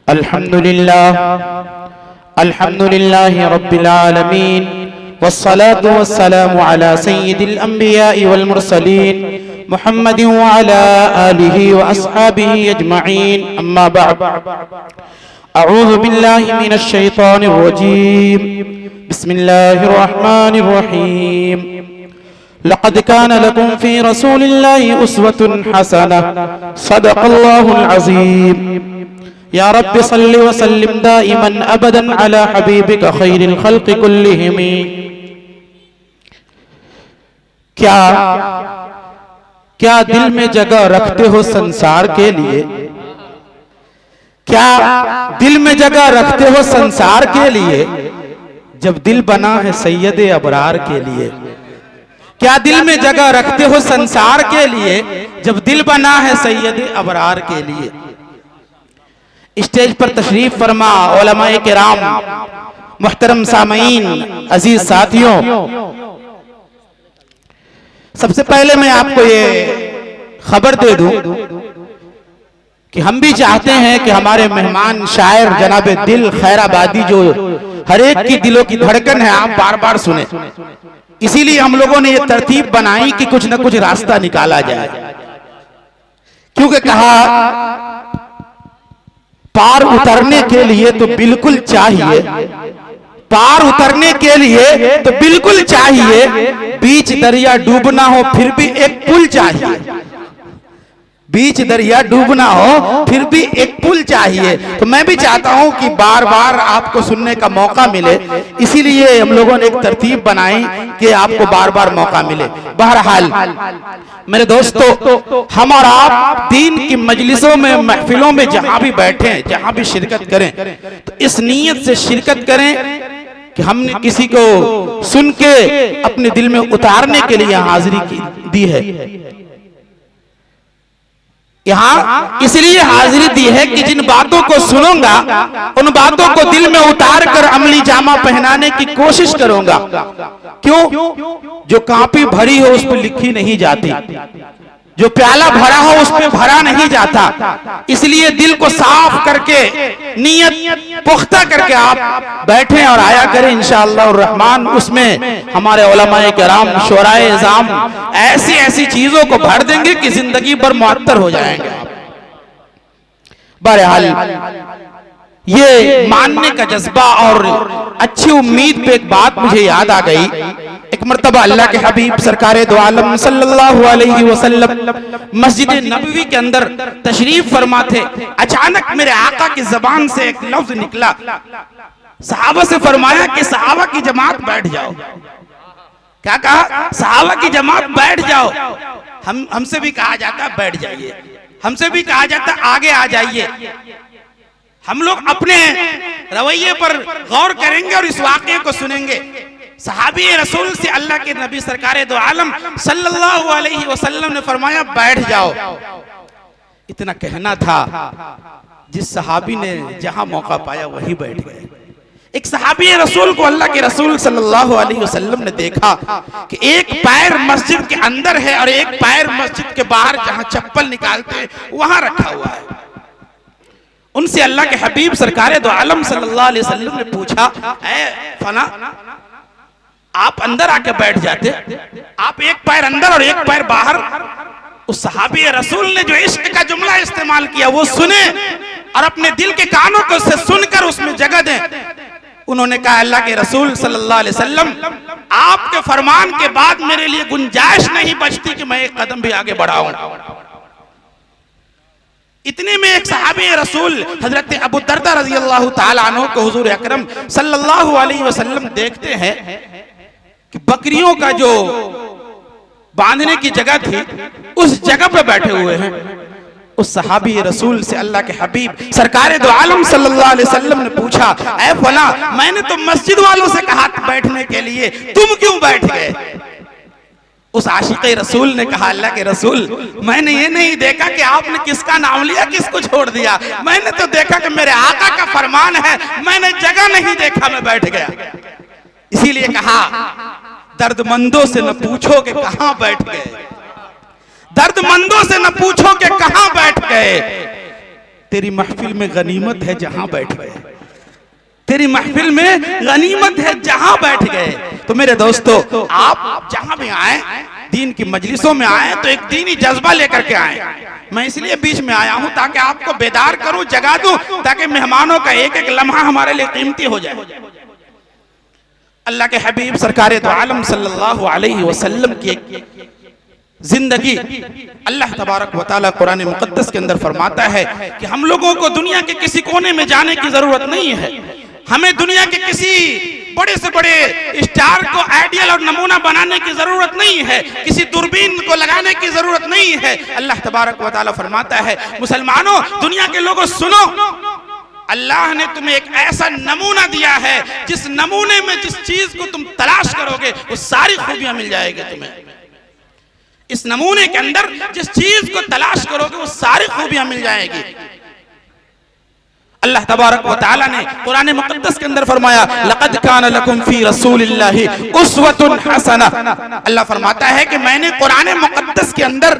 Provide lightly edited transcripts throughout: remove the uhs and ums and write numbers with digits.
अल्हम्दुलिल्लाह रब्बिल आलमीन वस्सलातु वस्सलामु अला सय्यिदिल अंबिया'i वल मुरसलीन मुहम्मदिन व अला आलिहि व अस्हाबिहि अजमईन अम्मा बअद अऊज़ु बिल्लाहि मिनश शैतानिर रजीम बिस्मिल्लाहिर रहमानिर रहीम लक़द कान लकुम फ़ी रसूलिल्लाहि उस्वतुन हसनह सदक़ल्लाहुल अज़ीम या रब्बि सल्लि व सल्लिम दाइमन अबदन अला हबीबिका खैरिल खल्क़ि कुल्लिहिम। क्या दिल में जगह रखते हो संसार के लिए? क्या दिल में जगह रखते हो संसार के लिए जब दिल बना है सैयद अबरार के लिए? क्या दिल में जगह रखते हो संसार के लिए जब दिल बना है सैयद अबरार के लिए? स्टेज पर तशरीफ फरमा उलमाए किराम, मुहतरम सामईन, अजीज साथियों, सबसे पहले मैं आपको ये खबर दे दूं कि हम भी चाहते हैं कि हमारे मेहमान शायर जनाब दिल खैराबादी जो हर एक की दिलों की धड़कन है आप बार बार सुने। इसीलिए हम लोगों ने ये तरतीब बनाई कि कुछ न कुछ रास्ता निकाला जाए, क्योंकि कहा पार उतरने के लिए तो बिल्कुल चाहिए, पार उतरने के लिए तो बिल्कुल चाहिए, बीच दरिया डूबना हो फिर भी एक पुल चाहिए, बीच दरिया डूबना हो फिर भी एक पुल चाहिए। तो मैं भी चाहता हूं कि बार बार आपको सुनने का मौका मिले, इसीलिए हम लोगों ने एक तरतीब बनाई कि आपको बार बार मौका मिले। बहरहाल मेरे दोस्तों, हम और आप दीन की मजलिसों में, महफिलों में जहां भी बैठे, जहां भी शिरकत करें तो इस नीयत से शिरकत करें कि हमने किसी को सुन के अपने दिल में उतारने के लिए हाजिरी दी है। यहाँ इसलिए हाजिरी दी है कि जिन बातों को सुनूंगा उन बातों को दिल में उतार कर अमली जामा पहनाने की कोशिश करूंगा। क्यों? जो कापी भरी हो उस पर लिखी नहीं जाती, जो प्याला भरा हो उस पे भरा नहीं जाता। इसलिए दिल को साफ करके, नियत पुख्ता करके आप बैठे और आया करें इंशाअल्लाह रहमान। उसमें हमारे उलमाए किराम, शुराए इज़ाम ऐसी ऐसी चीजों को भर देंगे कि जिंदगी भर मुअत्तर हो जाएंगे। बहरहाल ये मानने का जज्बा और अच्छी उम्मीद पे एक बात मुझे याद आ गई। एक मर्तबा अल्लाह के हबीब सरकारे दो आलम सल्लल्लाहु अलैहि वसल्लम मस्जिद नबवी के अंदर तशरीफ फरमा थे। अचानक मेरे आका की जबान से एक लफ्ज निकला, सहाबा से फरमाया कि सहाबा की जमात बैठ जाओ। क्या कहा? सहाबा की जमात बैठ जाओ। हमसे भी कहा जाता बैठ जाइए, हमसे भी कहा जाता आगे आ जाइए। हम लोग अपने रवैये पर गौर करेंगे और इस वाक़े को सुनेंगे। सहाबी रसूल से अल्लाह के नबी सरकारे दो आलम सल्लल्लाहु अलैहि वसल्लम ने फरमाया बैठ जाओ। इतना कहना था, जिस सहाबी ने जहां मौका पाया वही बैठ गए। एक सहाबी रसूल को अल्लाह के रसूल सल्लल्लाहु अलैहि वसल्लम ने देखा कि एक पैर मस्जिद के अंदर है और एक पैर मस्जिद के बाहर जहां चप्पल निकालते हैं वहां रखा हुआ है। उनसे अल्लाह के हबीब सरकारे दो आलम सल्लल्लाहु अलैहि वसल्लम ने पूछा, ऐ फना, आप अंदर आके बैठ जाते, आप एक पैर अंदर और एक पैर बाहर। उस सहाबी रसूल ने जो इश्क का जुमला इस्तेमाल किया वो सुने और अपने दिल के कानों को उससे सुनकर उसमें जगह दें। उन्होंने कहा, अल्लाह के रसूल सल्लल्लाहु अलैहि वसल्लम, आपके फरमान के बाद मेरे लिए गुंजाइश नहीं बचती कि मैं एक कदम भी आगे बढ़ाऊं। इतने में एक सहाबी रसूल हजरत अबू दरदा रज़ी अल्लाह ताला अन्हु को हुजूर अकरम सल्लल्लाहु अलैहि वसल्लम देखते हैं कि बकरियों का जो बांधने की जगह थी उस जगह पर बैठे हुए हैं। उस सहाबी रसूल से अल्लाह के हबीब सरकारे दो आलम सल्लल्लाहु अलैहि वसल्लम ने पूछा, ऐ फला, मैंने तो मस्जिद वालों से कहा बैठने के लिए, तुम क्यों बैठ गए? उस आशिक़े रसूल ने कहा, अल्लाह के रसूल, मैंने ये नहीं देखा कि आपने किसका नाम लिया, किसको छोड़ दिया। मैंने तो देखा कि मेरे आका का फरमान है, मैंने जगह नहीं देखा, मैं बैठ गया। इसीलिए कहा, दर्दमंदों से न पूछो कि कहां बैठ गए, दर्दमंदों से न पूछो कि कहां बैठ गए। तेरी महफिल में गनीमत है जहां बैठ गए, तेरी महफिल में गनीमत है जहां बैठ गए। तो मेरे दोस्तों, आप जहां भी आए, दीन की मजलिसों में आए तो एक दीनी जज्बा लेकर के आए। मैं इसलिए बीच में आया हूं ताकि आपको बेदार करूं, जगा दूं, ताकि मेहमानों का एक एक लम्हा हमारे लिए कीमती हो जाए। अल्लाह के हबीब सरकारे दो आलम सल्लल्लाहु अलैहि वसल्लम की जिंदगी अल्लाह तबारक व तआला कुरान मुकद्दस के अंदर फरमाता है कि हम लोगों को दुनिया के किसी कोने में जाने की जरूरत नहीं है। हमें दुनिया के किसी बड़े से बड़े स्टार को आइडियल और नमूना बनाने की जरूरत नहीं है, किसी दूरबीन को लगाने की जरूरत नहीं है। अल्लाह तबारक व तआला फरमाता है, मुसलमानों, दुनिया के लोगों सुनो, अल्लाह ने तुम्हें एक ऐसा नमूना दिया है, जिस नमूने में जिस चीज को तुम तलाश करोगे वो सारी खूबियां मिल जाएगी तुम्हें। इस नमूने के अंदर जिस चीज को तलाश करोगे वो सारी खूबियां मिल जाएगी। अल्लाह तबारक व तआला ने कुरान मुकद्दस के अंदर फरमाया, लक़द काना लकुम फी रसूलिल्लाहि उस्वतुन हसना। अल्लाह फरमाता है कि मैंने कुरान मुकद्दस के अंदर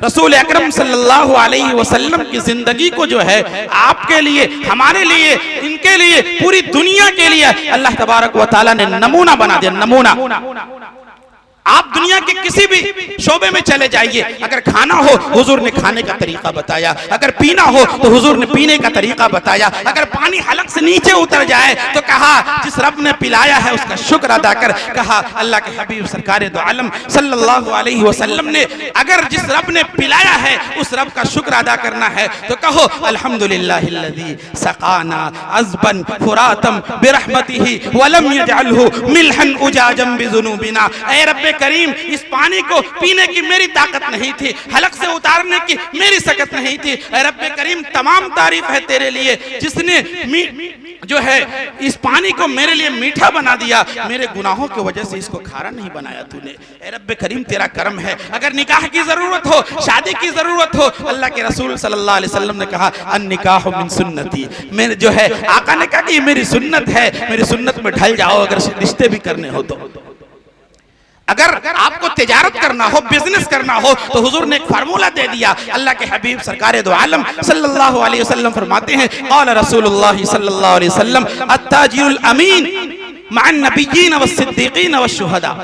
रसूल अकरम सल्लल्लाहु अलैहि वसल्लम की जिंदगी को जो है आपके लिए, हमारे लिए, इनके लिए, पूरी दुनिया के लिए अल्लाह तबारक व तआला ने नमूना बना दिया। नमूना, आप दुनिया के किसी भी शोबे में चले जाइए, अगर खाना हो हुजूर ने खाने का तरीका बताया, अगर पीना हो तो हुजूर ने पीने का तरीका बताया, अगर पानी हलक से नीचे उतर जाए तो कहा जिस रब ने पिलाया है उसका शुक्र अदा कर। कहा अल्लाह के हबीब सरकारे दो आलम सल्लल्लाहु अलैहि वसल्लम ने, अगर जिस रब ने पिलाया है उस रब का शुक्र अदा करना है तो कहो अल्हम्दुलिल्लाहिल्लज़ी सक़ाना अज़बन फुरातम बिरहमतिही वलम यजअलहु मिल्हन उजाजम बिजुनूबिना। ऐ रब्बे करीम, इस पानी को पीने की मेरी ताकत नहीं थी, हलक से उतारने की मेरी सकत नहीं थी। ऐ रब्बे करीम, तमाम तारीफ है तेरे लिए जिसने जो है इस पानी को मेरे लिए मीठा बना दिया, मेरे गुनाहों की वजह से इसको खारा नहीं बनाया तूने। ऐ रब्बे करीम, तेरा करम है। अगर निकाह की जरूरत हो, शादी की जरूरत हो, अल्लाह के रसूल सल्लल्लाहु अलैहि वसल्लम ने कहा अन निकाह मिन सुन्नती, मेरे जो है आका ने कहा कि ये मेरी सुन्नत है, मेरी सुन्नत में ढल जाओ अगर रिश्ते भी करने हो तो। अगर आपको तिजारत करना हो, बिजनेस करना हो तो हुजूर ने एक फार्मूला दे दिया। अल्लाह के हबीब सरकारे दो आलम सल्लल्लाहु अलैहि वसल्लम फरमाते हैं, क़ाल रसूलुल्लाह सल्लल्लाहु अलैहि वसल्लम अत्ताजिरुल अमीन मअन नबिय्यीन वस्सिद्दीकीन वश्शुहदा।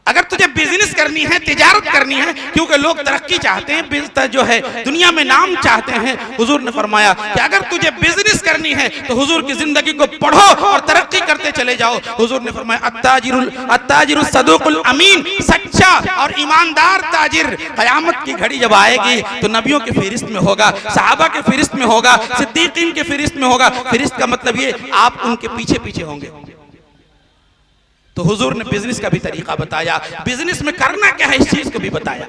अगर तुझे बिजनेस करनी है, तिजारत करनी है, क्योंकि लोग तरक्की चाहते हैं, जो है दुनिया में नाम चाहते हैं, हुजूर ने फरमाया कि अगर तुझे बिजनेस करनी है तो हुजूर की जिंदगी को पढ़ो और तरक्की करते चले जाओ। हुजूर ने फरमाया अत्ताजिरुस सदूकुल अमीन, सच्चा और ईमानदार ताजिर कयामत की घड़ी जब आएगी तो नबियों की फहरिस्त में होगा, सहाबा के फहरिस्त में होगा, सिद्दीकीन के फहरिस्त में होगा। फहरिस्त का मतलब ये आप उनके पीछे पीछे होंगे। तो हुजूर ने बिजनेस का भी तरीका बताया, बिजनेस में करना क्या है इस चीज को भी बताया।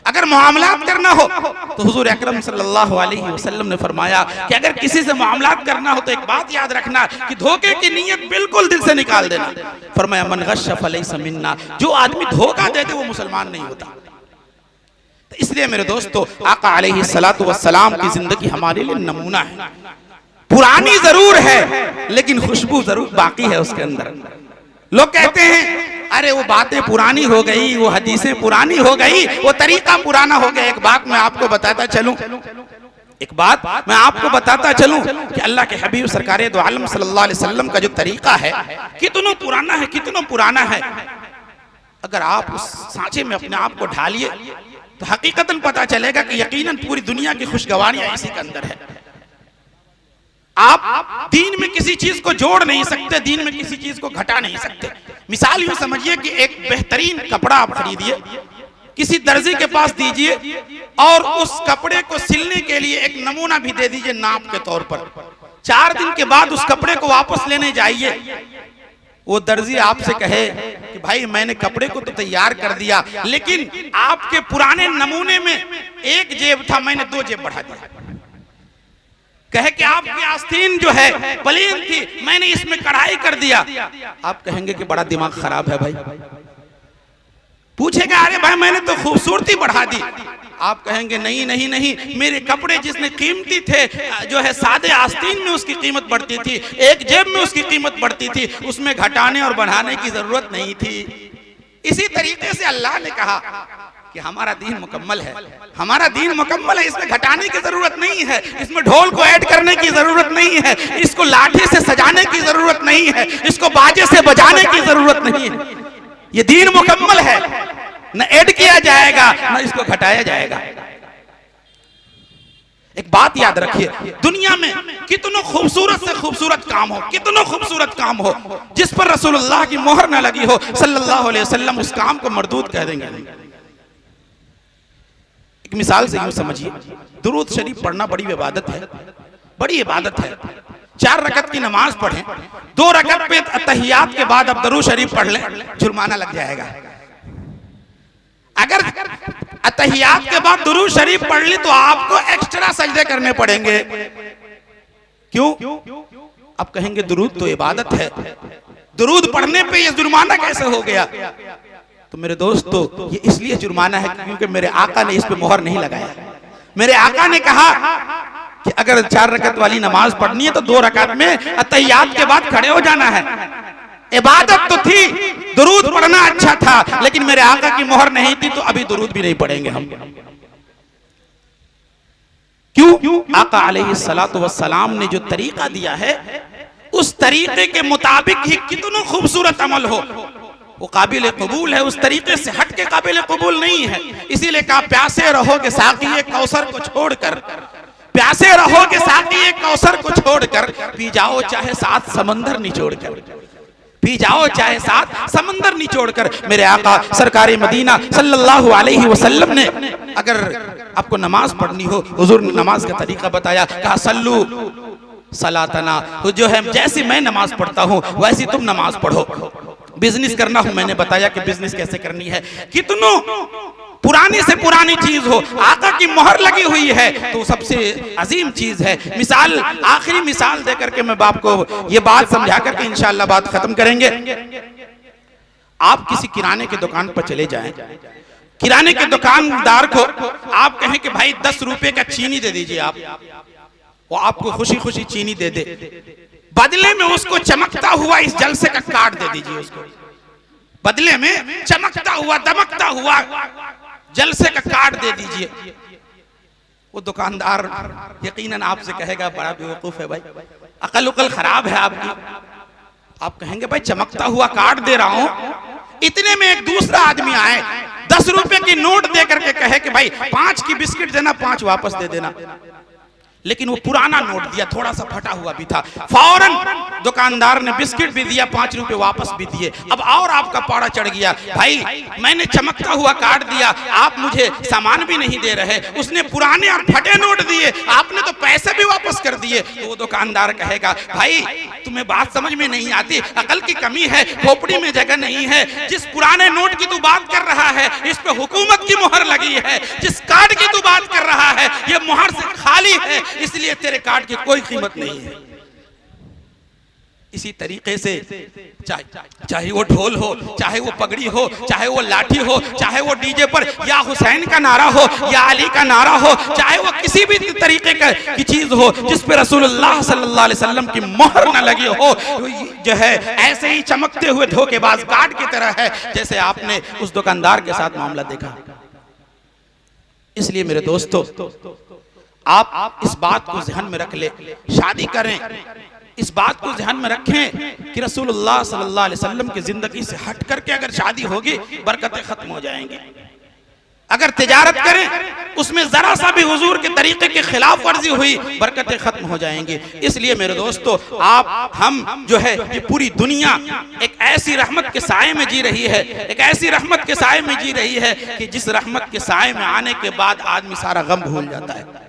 अगर मुआमलात करना हो तो हुजूर अकरम सल्लल्लाहु अलैहि वसल्लम ने फरमाया कि अगर किसी से मुआमलात करना हो तो एक बात याद रखना कि धोखे की नीयत बिल्कुल दिल से निकाल देना। फरमाया मन गश्श फलैसा मिन्ना, जो आदमी धोखा दे दे वो मुसलमान नहीं होता। तो इसलिए मेरे दोस्तों, आका अलैहि सलातु वस्सलाम की जिंदगी हमारे लिए नमूना है। पुरानी जरूर है लेकिन खुशबू जरूर बाकी है उसके अंदर। लोग कहते हैं अरे वो बातें पुरानी हो गई, वो हदीसें पुरानी हो गई, वो तरीका पुराना हो गया। एक बात मैं आपको बताता चलूं, कि अल्लाह के हबीब सरकारे दो आलम सल्लल्लाहु अलैहि वसल्लम का जो तरीका है कितना पुराना है। अगर आप उस सांचे में अपने आप को ढालिए तो हकीकतन पता चलेगा कि यकीनन पूरी दुनिया की खुशगवारियां इसी के अंदर है। आप दीन में किसी चीज को जोड़ नहीं सकते, दीन में किसी चीज को घटा नहीं सकते। मिसाल यूं समझिए कि एक बेहतरीन कपड़ा आप खरीदिए, किसी दर्जी के पास दीजिए और उस कपड़े को सिलने के लिए एक नमूना भी दे दीजिए नाप के तौर पर। 4 दिन के बाद उस कपड़े को वापस लेने जाइए, वो दर्जी आपसे कहे कि भाई मैंने कपड़े को तो तैयार कर दिया लेकिन आपके पुराने नमूने में एक जेब था, मैंने 2 जेब बढ़ा दिया। कहे कि आपकी आस्तीन जो है प्लेन थी, मैंने इसमें कढ़ाई कर दिया। आप कहेंगे कि बड़ा दिमाग खराब है भाई। पूछेगा अरे भाई मैंने तो खूबसूरती बढ़ा दी। आप कहेंगे नहीं, मेरे कपड़े जिसने कीमती थे जो है सादे आस्तीन में उसकी कीमत बढ़ती थी, एक जेब में उसकी कीमत बढ़ती थी, उसमें घटाने और बढ़ाने की जरूरत नहीं थी। इसी तरीके से अल्लाह ने कहा कि हमारा दीन मुकम्मल है, हमारा दीन मुकम्मल है, इसमें घटाने की जरूरत नहीं है, इसमें ढोल को ऐड करने की जरूरत नहीं है, इसको लाठी से सजाने की जरूरत नहीं है, इसको बाजे से बजाने की जरूरत नहीं है। ये दीन मुकम्मल है, न ऐड किया जाएगा न इसको घटाया जाएगा। एक बात याद रखिए, दुनिया में कितनों खूबसूरत से खूबसूरत काम हो, कितनों खूबसूरत काम हो, जिस पर रसूलुल्लाह की मोहर न लगी हो सल्लल्लाहु अलैहि वसल्लम, उस काम को मरदूद कह देंगे। एक मिसाल से यूं समझिए, दुरूद शरीफ पढ़ना बड़ी इबादत है, बड़ी इबादत है। 4 रकत की नमाज पढ़ें, 2 रकत पे तहियात के बाद अब दरूद शरीफ पढ़ लें, जुर्माना लग जाएगा। अगर अतहियात के बाद दुरूद शरीफ पढ़ ली तो आपको एक्स्ट्रा सजदे करने पड़ेंगे। क्यों? आप कहेंगे दुरूद तो इबादत है, दुरूद पढ़ने पे ये जुर्माना कैसे हो गया? तो मेरे दोस्तों, ये इसलिए जुर्माना है क्योंकि मेरे आका ने इस पे मोहर नहीं लगाया। मेरे आका ने कहा कि अगर 4 रकत वाली नमाज पढ़नी है तो 2 रकत में अतहियात के बाद खड़े हो जाना है। इबादत तो थी, दुरूद पढ़ना अच्छा था, लेकिन मेरे आका की मोहर नहीं थी, तो अभी दुरूद भी नहीं पढ़ेंगे हम। क्यों? आका अलैहिस्सलातु वस्सलाम ने जो तरीका दिया है, उस तरीके के मुताबिक ही कितना खूबसूरत अमल हो वो काबिल कबूल है, उस तरीके से हट के काबिल कबूल नहीं है। इसीलिए कहा, प्यासे रहोगे साक़ी कौसर को छोड़कर, प्यासे रहोगे साक़ी कौसर को छोड़कर, पी जाओ चाहे 7 समंदर निचोड़कर, पी जाओ चाहे 7 समंदर निचोड़कर। मेरे आका सरकार मदीना सल्लल्लाहु अलैहि वसल्लम ने अगर आपको नमाज पढ़नी हो, हुजूर ने नमाज का तरीका बताया, कहा सल्लू सलातना, जो है जैसे मैं नमाज पढ़ता हूँ वैसी तुम नमाज पढ़ो। बिजनेस करना हो, मैंने बताया कि बिजनेस कैसे करनी है। कितनों पुरानी से पुरानी चीज हो, आका की मोहर लगी हुई है तो सबसे अजीम चीज है। मिसाल, आखिरी मिसाल देकर के मैं आपको ये बात समझा करके इंशाअल्लाह बात खत्म करेंगे। आप किसी किराने की दुकान पर चले जाएं, किराने के दुकानदार को आप कहें कि भाई 10 रुपए का चीनी दे दीजिए, आप वो आपको खुशी खुशी चीनी दे दे, बदले में उसको चमकता हुआ इस जलसे का कार्ड दे दीजिए, उसको बदले में चमकता हुआ दमकता हुआ जलसे का कार्ड दे दीजिए। वो दुकानदार यकीनन आपसे कहेगा बड़ा बेवकूफ है भाई, अकल उकल खराब है आपकी। आप कहेंगे भाई चमकता हुआ कार्ड दे रहा हूं। इतने में एक दूसरा आदमी आए, 10 रुपए की नोट दे करके कहे कि भाई 5 की बिस्किट देना, 5 वापस दे देना। लेकिन वो पुराना नोट दिया, थोड़ा सा फटा हुआ भी था। फौरन दुकानदार ने बिस्किट भी दिया, 5 रुपए वापस भी दिए। अब और आपका पारा चढ़ गया, भाई मैंने चमकता हुआ कार्ड दिया, आप मुझे सामान भी नहीं दे रहे, उसने पुराने और फटे नोट दिए, आपने तो पैसे भी वापस कर दिए। तो वो दुकानदार कहेगा भाई तुम्हें बात समझ में नहीं आती, अकल की कमी है, खोपड़ी में जगह नहीं है। जिस पुराने नोट की तू बात कर रहा है इस पे हुकूमत की मोहर लगी है, जिस कार्ड की तू बात कर रहा है ये मोहर से खाली है, इसलिए तेरे कार्ड की कोई कीमत नहीं है। इसी तरीके से चाहे वो ढोल हो, चाहे वो पगड़ी हो, चाहे वो लाठी हो, चाहे वो डीजे पर या हुसैन का नारा हो या अली का नारा हो, चाहे वो किसी भी तरीके की चीज हो जिस पे रसूलुल्लाह सल्लल्लाहु अलैहि वसल्लम की मोहर न लगी हो, जो है ऐसे ही चमकते हुए धोखेबाज कार्ड की तरह है, जैसे आपने उस दुकानदार के साथ मामला देखा। इसलिए मेरे दोस्तों, आप इस बात को ध्यान में रख ले, शादी करें इस बात को ध्यान में रखें कि रसूलुल्लाह सल्लल्लाहु अलैहि वसल्लम की जिंदगी से हट करके अगर शादी होगी बरकतें खत्म हो जाएंगी। अगर तिजारत करें उसमें जरा सा भी हुजूर के तरीके के खिलाफ वर्जी हुई बरकतें खत्म हो जाएंगी। इसलिए मेरे दोस्तों, हम जो है ये पूरी दुनिया एक ऐसी रहमत के साए में जी रही है, एक ऐसी रहमत के साए में जी रही है कि जिस रहमत के साए में आने के बाद आदमी सारा गम भूल जाता है।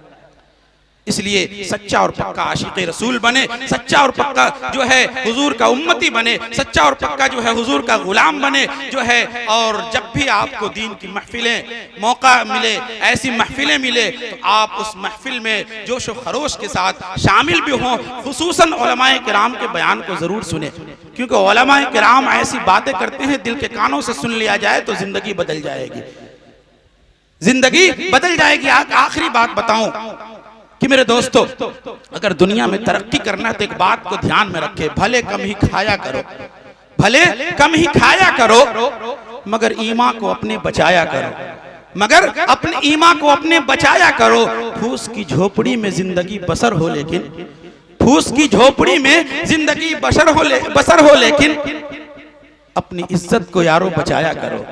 इसलिए सच्चा और पक्का आशिक़े रसूल बने, सच्चा और पक्का जो है हुजूर का उम्मती बने, सच्चा और पक्का जो है हुजूर का गुलाम बने जो है। और जब भी आपको दीन की महफिलें मौका मिले, ऐसी महफिलें मिले, तो आप उस महफिल में जोश व खरोश के साथ शामिल भी हों। खुसूसन उलमाए किराम के बयान को जरूर सुने, क्योंकि उलमाए किराम ऐसी बातें करते हैं दिल के कानों से सुन लिया जाए तो जिंदगी बदल जाएगी, जिंदगी बदल जाएगी। आखिरी बात बताऊं कि मेरे दोस्तों, अगर दुनिया में तरक्की करना है तो एक बात को ध्यान में रखे, भले कम ही खाया करो, भले कम ही खाया करो, मगर ईमान को अपने बचाया करो। मगर अपने ईमान को अपने बचाया करो। फूस की झोपड़ी में जिंदगी बसर हो, लेकिन फूस की झोपड़ी में जिंदगी बसर हो लेकिन अपनी इज्जत को यारो बचाया करो।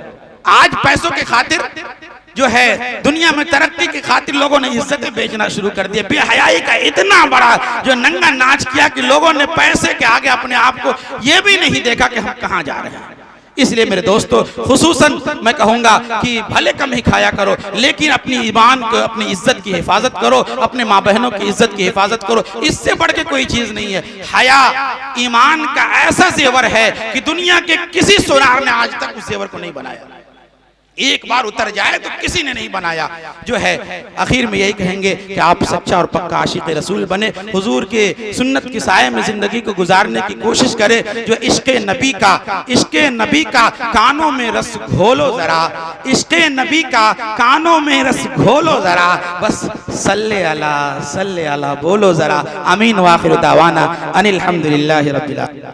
आज पैसों के खातिर जो है दुनिया में तरक्की की खातिर लोगों ने इज्जतें बेचना शुरू कर दिया। बेहयाई का इतना बड़ा जो नंगा नाच किया कि लोगों ने पैसे के आगे अपने आप को ये भी नहीं देखा कि हम कहां जा रहे हैं। इसलिए मेरे दोस्तों, खुसूसन मैं कहूंगा कि भले कम ही खाया करो, लेकिन अपनी ईमान को, अपनी इज्जत की हिफाजत करो, अपने माँ बहनों की इज्जत की हिफाजत करो। इससे बढ़ के कोई चीज नहीं है। हया ईमान का ऐसा जेवर है कि दुनिया के किसी सुनार ने आज तक उस जेवर को नहीं बनाया। एक बार उतर जाए तो किसी ने नहीं बनाया। जो है आखिर में यही कहेंगे कि आप सच्चा और पक्का आशिक़ रसूल बने, हुजूर के सुन्नत की साये में जिंदगी को गुजारने की कोशिश करें। जो इश्क़ नबी का कानों में रस घोलो जरा, इश्क़ नबी का कानों में रस घोलो जरा, बस सल्ले अला बोलो जरा। आमीन व आखिर दावाना अनिल हम्दुलिल्लाहि रब्बिल आलमीन।